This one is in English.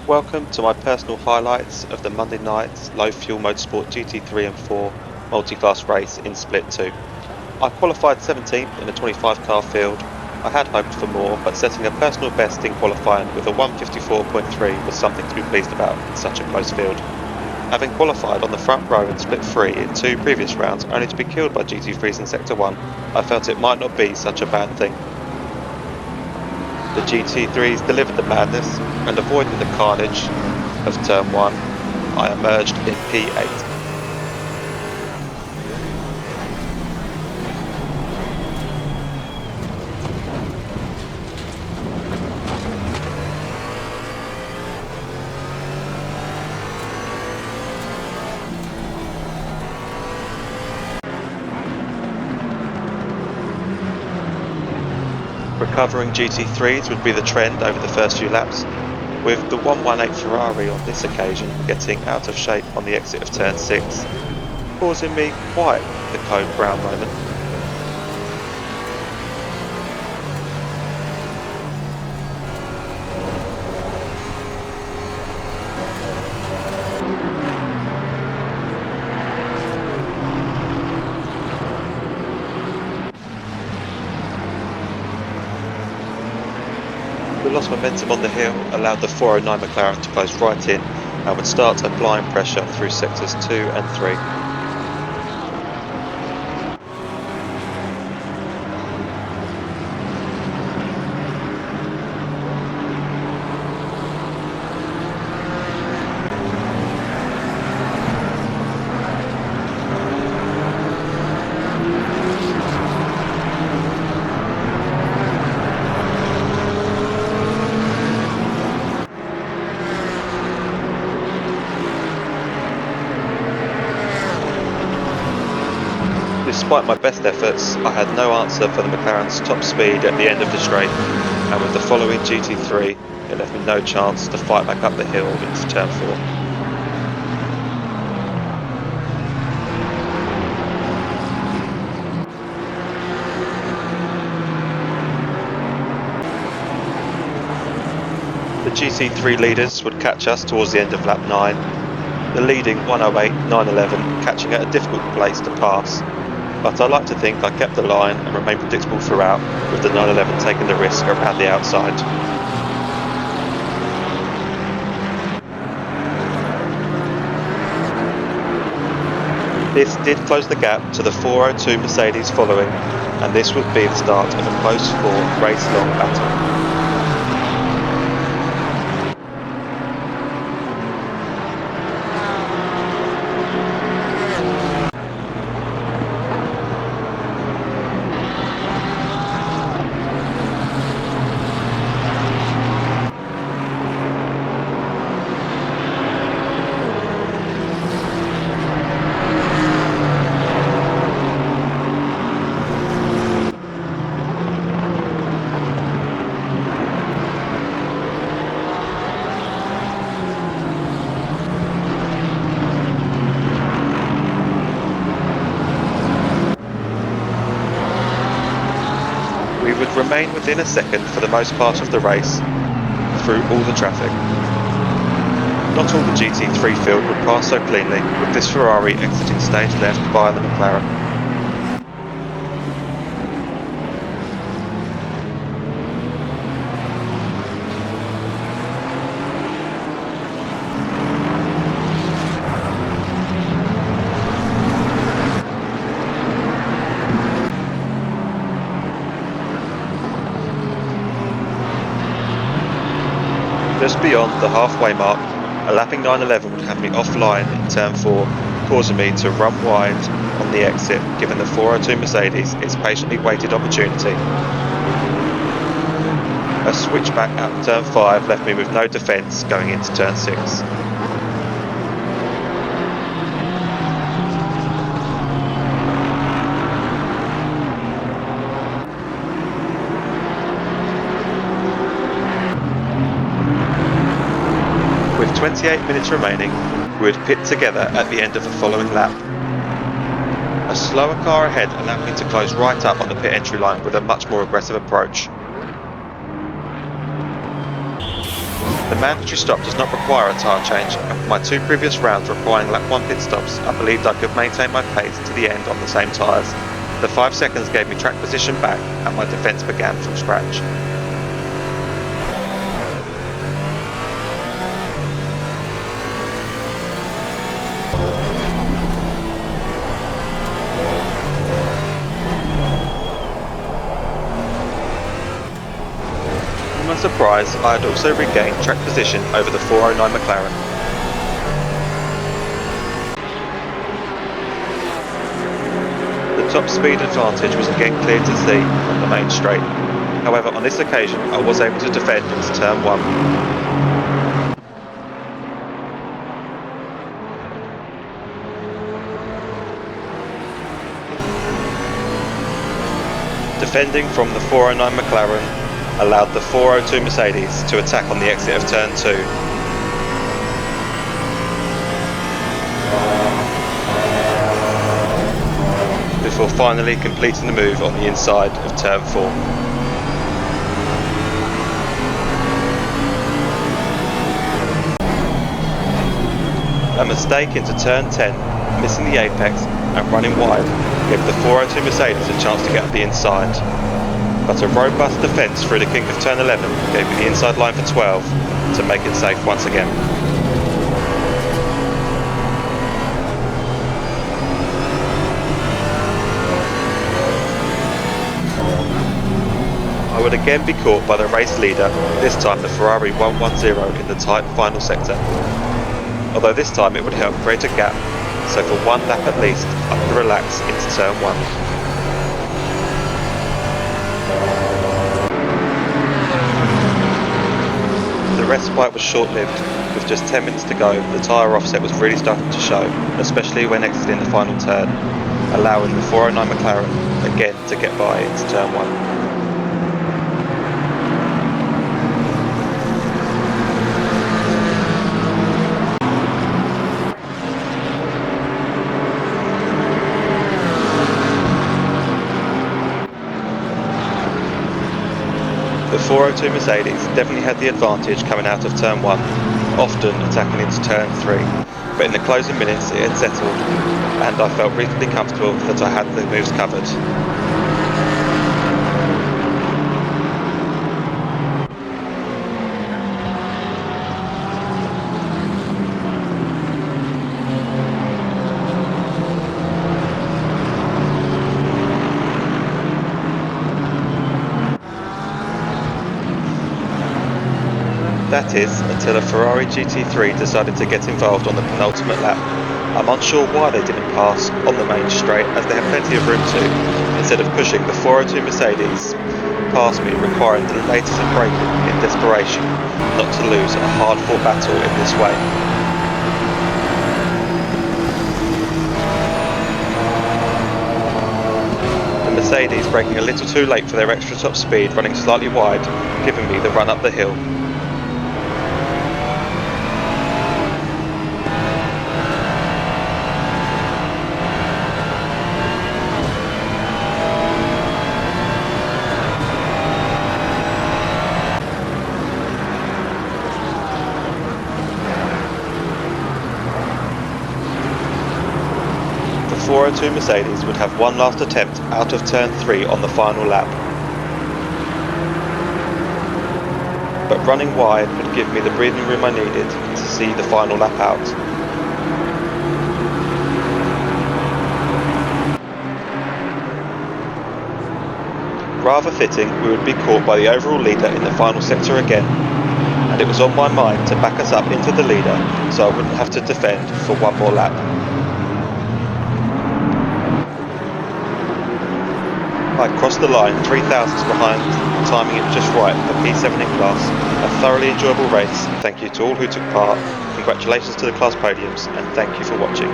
Welcome to my personal highlights of the Monday night's low fuel motorsport GT3 and 4 multi-class race in Split 2. I qualified 17th in a 25 car field. I had hoped for more, but setting a personal best in qualifying with a 154.3 was something to be pleased about in such a close field. Having qualified on the front row in Split 3 in 2 previous rounds only to be killed by GT3s in Sector 1, I felt it might not be such a bad thing. The GT3s delivered the madness, and avoiding the carnage of Turn 1, I emerged in P8. Recovering GT3s would be the trend over the first few laps, with the 118 Ferrari on this occasion getting out of shape on the exit of Turn 6, causing me quite the Code Brown moment. We lost momentum on the hill, allowed the 409 McLaren to close right in, and would start applying pressure through sectors 2 and 3. Despite my best efforts, I had no answer for the McLaren's top speed at the end of the straight, and with the following GT3, it left me no chance to fight back up the hill into Turn 4. The GT3 leaders would catch us towards the end of lap 9, the leading 108 911 catching at a difficult place to pass. But I like to think I kept the line and remained predictable throughout, with the 911 taking the risk around the outside. This did close the gap to the 402 Mercedes following, and this would be the start of a close-fought, race-long battle. We would remain within a second for the most part of the race, through all the traffic. Not all the GT3 field would pass so cleanly, with this Ferrari exiting stage left by the McLaren. Just beyond the halfway mark, a lapping 911 would have me offline in Turn 4, causing me to run wide on the exit, giving the 402 Mercedes its patiently waited opportunity. A switchback out Turn 5 left me with no defence going into Turn 6. With 28 minutes remaining, we would pit together at the end of the following lap. A slower car ahead allowed me to close right up on the pit entry line with a much more aggressive approach. The mandatory stop does not require a tyre change, and for my 2 previous rounds requiring lap 1 pit stops, I believed I could maintain my pace to the end on the same tyres. The 5 seconds gave me track position back, and my defence began from scratch. To my surprise, I had also regained track position over the 409 McLaren. The top speed advantage was again clear to see on the main straight. However, on this occasion I was able to defend into turn 1. Defending from the 409 McLaren allowed the 402 Mercedes to attack on the exit of turn 2. Before finally completing the move on the inside of turn 4. A mistake into turn 10, missing the apex and running wide, gave the 402 Mercedes a chance to get up the inside. But a robust defence through the kink of turn 11 gave me the inside line for 12 to make it safe once again. I would again be caught by the race leader, this time the Ferrari 110 in the tight final sector. Although this time it would help create a gap, so for 1 lap at least I could relax into turn 1. The respite was short-lived. With just 10 minutes to go, the tyre offset was really starting to show, especially when exiting the final turn, allowing the 409 McLaren again to get by into turn 1. The 402 Mercedes definitely had the advantage coming out of turn 1, often attacking into turn 3, but in the closing minutes it had settled, and I felt reasonably comfortable that I had the moves covered. That is, until a Ferrari GT3 decided to get involved on the penultimate lap. I'm unsure why they didn't pass on the main straight, as they had plenty of room to, instead of pushing the 402 Mercedes past me, requiring the latest in braking in desperation not to lose a hard-fought battle in this way. The Mercedes braking a little too late for their extra top speed, running slightly wide, giving me the run up the hill. The 402 Mercedes would have one last attempt out of turn 3 on the final lap. But running wide would give me the breathing room I needed to see the final lap out. Rather fitting, we would be caught by the overall leader in the final sector again, and it was on my mind to back us up into the leader so I wouldn't have to defend for one more lap. I crossed the line 3 thousandths behind, timing it just right for P7 in class. A thoroughly enjoyable race. Thank you to all who took part. Congratulations to the class podiums, and thank you for watching.